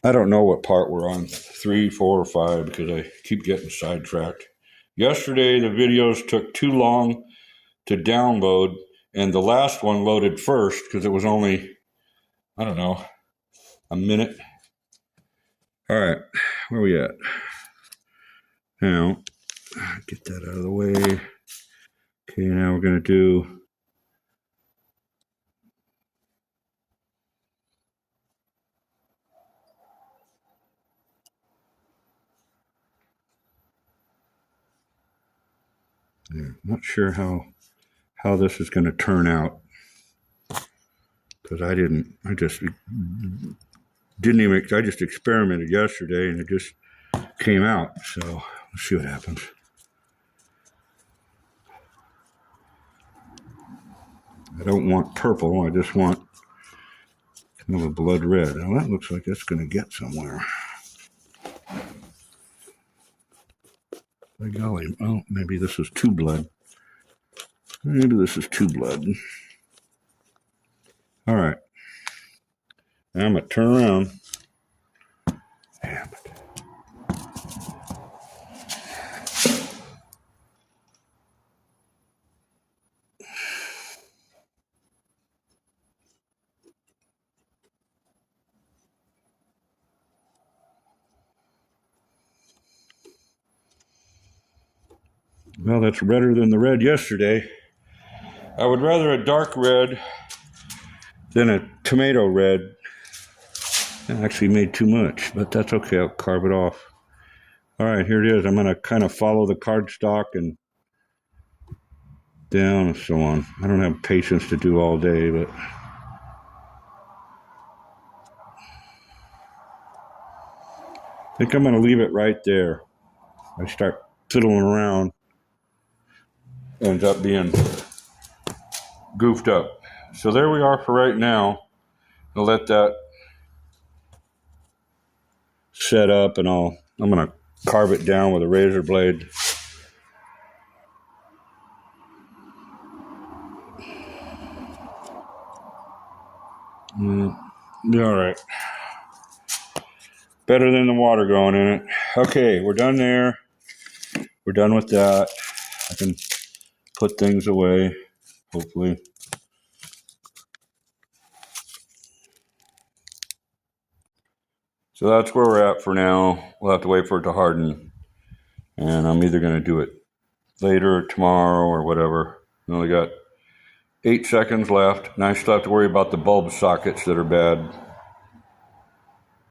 I don't know what part we're on, 3, 4, or 5, because I keep getting sidetracked. Yesterday, the videos took too long to download, and the last one loaded first because it was only, I don't know, a minute. All right, where are we at? Now, get that out of the way. Okay, now we're going to do not sure how this is going to turn out, because I just experimented yesterday and it just came out. So let's see what happens. I don't want purple, I just want kind of a blood red. Now that looks like that's going to get somewhere. By golly, oh, maybe this is too blood. Maybe this is too blood. All right. Now I'm going to turn around. Damn it. Well, that's redder than the red yesterday. I would rather a dark red than a tomato red. I actually made too much, but that's okay. I'll carve it off. All right, here it is. I'm going to kind of follow the cardstock and down and so on. I don't have patience to do all day, but I think I'm going to leave it right there. I start fiddling around, ends up being goofed up. So there we are for right now. I'll let that set up, and I'm going to carve it down with a razor blade. All right. Better than the water going in it. Okay, we're done there. We're done with that. I can put things away, hopefully. So that's where we're at for now. We'll have to wait for it to harden. And I'm either going to do it later or tomorrow or whatever. We only got 8 seconds left. And I still have to worry about the bulb sockets that are bad.